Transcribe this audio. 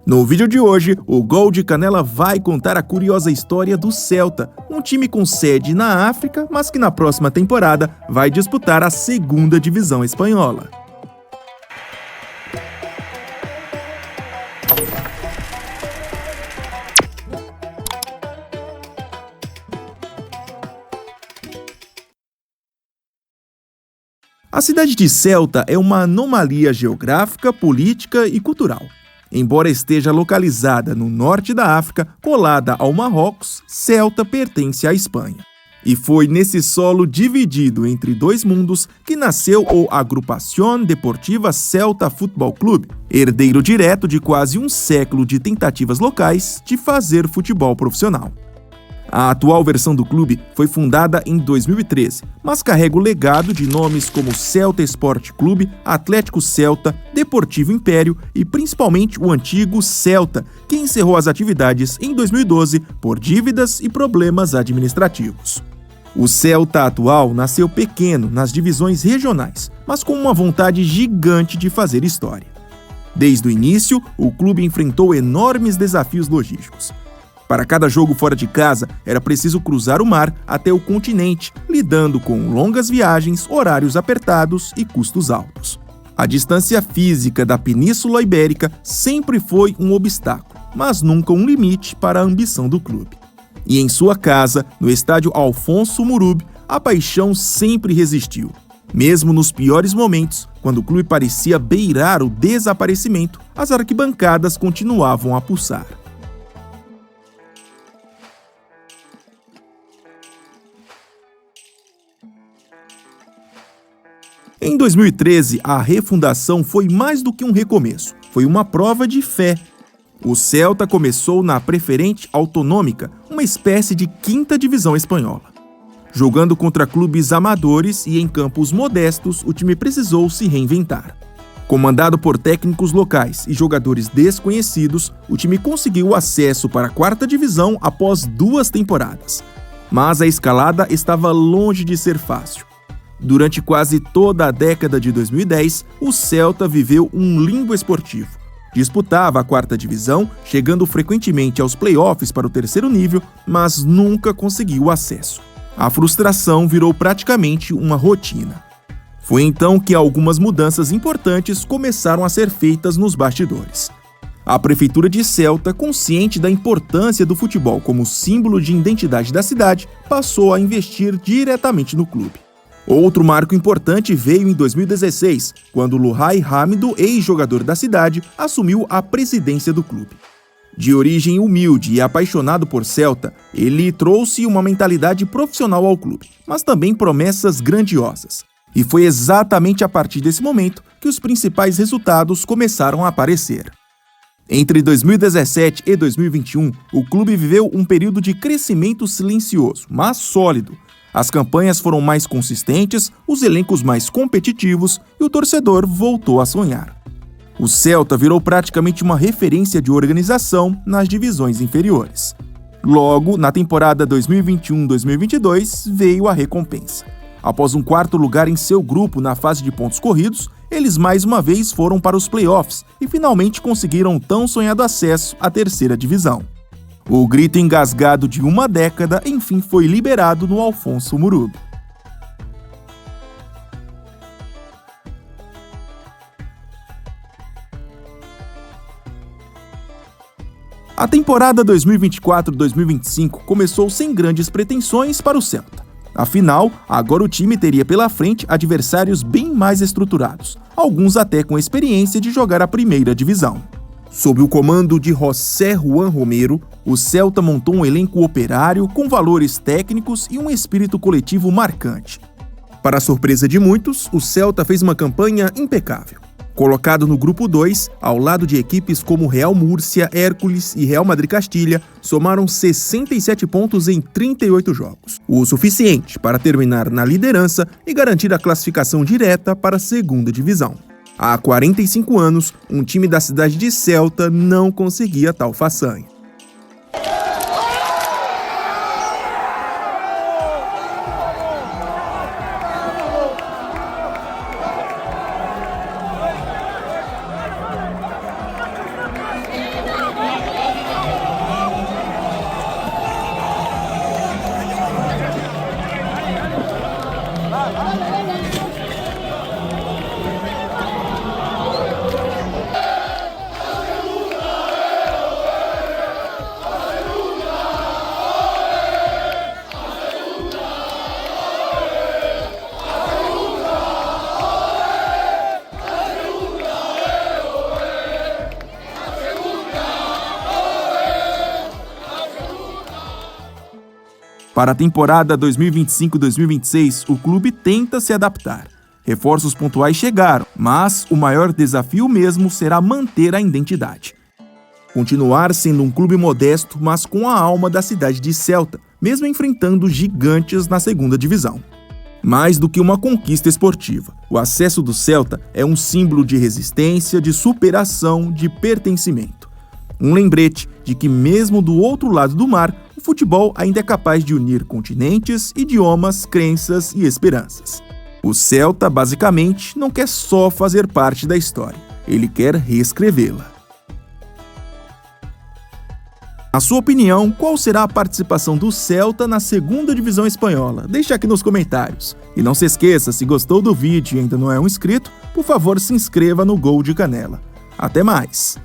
No vídeo de hoje, o Gol de Canela vai contar a curiosa história do Celta, um time com sede na África, mas que na próxima temporada vai disputar a segunda divisão espanhola. A cidade de Celta é uma anomalia geográfica, política e cultural. Embora esteja localizada no norte da África, colada ao Marrocos, Celta pertence à Espanha. E foi nesse solo dividido entre dois mundos que nasceu o Agrupación Deportiva Celta Futebol Clube, herdeiro direto de quase um século de tentativas locais de fazer futebol profissional. A atual versão do clube foi fundada em 2013, mas carrega o legado de nomes como Celta Sport Clube, Atlético Celta, Deportivo Império e principalmente o antigo Celta, que encerrou as atividades em 2012 por dívidas e problemas administrativos. O Celta atual nasceu pequeno nas divisões regionais, mas com uma vontade gigante de fazer história. Desde o início, o clube enfrentou enormes desafios logísticos. Para cada jogo fora de casa, era preciso cruzar o mar até o continente, lidando com longas viagens, horários apertados e custos altos. A distância física da Península Ibérica sempre foi um obstáculo, mas nunca um limite para a ambição do clube. E em sua casa, no estádio Alfonso Murub, a paixão sempre resistiu. Mesmo nos piores momentos, quando o clube parecia beirar o desaparecimento, as arquibancadas continuavam a pulsar. Em 2013, a refundação foi mais do que um recomeço, foi uma prova de fé. O Celta começou na Preferente Autonômica, uma espécie de quinta divisão espanhola. Jogando contra clubes amadores e em campos modestos, o time precisou se reinventar. Comandado por técnicos locais e jogadores desconhecidos, o time conseguiu o acesso para a quarta divisão após 2 temporadas. Mas a escalada estava longe de ser fácil. Durante quase toda a década de 2010, o Celta viveu um limbo esportivo. Disputava a quarta divisão, chegando frequentemente aos playoffs para o terceiro nível, mas nunca conseguiu acesso. A frustração virou praticamente uma rotina. Foi então que algumas mudanças importantes começaram a ser feitas nos bastidores. A prefeitura de Celta, consciente da importância do futebol como símbolo de identidade da cidade, passou a investir diretamente no clube. Outro marco importante veio em 2016, quando Luhai Hamidu, ex-jogador da cidade, assumiu a presidência do clube. De origem humilde e apaixonado por Celta, ele trouxe uma mentalidade profissional ao clube, mas também promessas grandiosas. E foi exatamente a partir desse momento que os principais resultados começaram a aparecer. Entre 2017 e 2021, o clube viveu um período de crescimento silencioso, mas sólido. As campanhas foram mais consistentes, os elencos mais competitivos e o torcedor voltou a sonhar. O Celta virou praticamente uma referência de organização nas divisões inferiores. Logo, na temporada 2021-2022, veio a recompensa. Após um 4º lugar em seu grupo na fase de pontos corridos, eles mais uma vez foram para os playoffs e finalmente conseguiram o tão sonhado acesso à terceira divisão. O grito engasgado de uma década, enfim, foi liberado no Alfonso Murub. A temporada 2024-2025 começou sem grandes pretensões para o Celta. Afinal, agora o time teria pela frente adversários bem mais estruturados, alguns até com experiência de jogar a primeira divisão. Sob o comando de José Juan Romero, o Celta montou um elenco operário com valores técnicos e um espírito coletivo marcante. Para a surpresa de muitos, o Celta fez uma campanha impecável. Colocado no grupo 2, ao lado de equipes como Real Múrcia, Hércules e Real Madrid Castilha, somaram 67 pontos em 38 jogos, o suficiente para terminar na liderança e garantir a classificação direta para a segunda divisão. Há 45 anos, um time da cidade de Celta não conseguia tal façanha. Para a temporada 2025-2026, o clube tenta se adaptar. Reforços pontuais chegaram, mas o maior desafio mesmo será manter a identidade. Continuar sendo um clube modesto, mas com a alma da cidade de Ceuta, mesmo enfrentando gigantes na segunda divisão. Mais do que uma conquista esportiva, o acesso do Celta é um símbolo de resistência, de superação, de pertencimento. Um lembrete de que mesmo do outro lado do mar, o futebol ainda é capaz de unir continentes, idiomas, crenças e esperanças. O Celta, basicamente, não quer só fazer parte da história, ele quer reescrevê-la. Na sua opinião, qual será a participação do Celta na segunda divisão espanhola? Deixe aqui nos comentários. E não se esqueça, se gostou do vídeo e ainda não é um inscrito, por favor se inscreva no Gol de Canela. Até mais!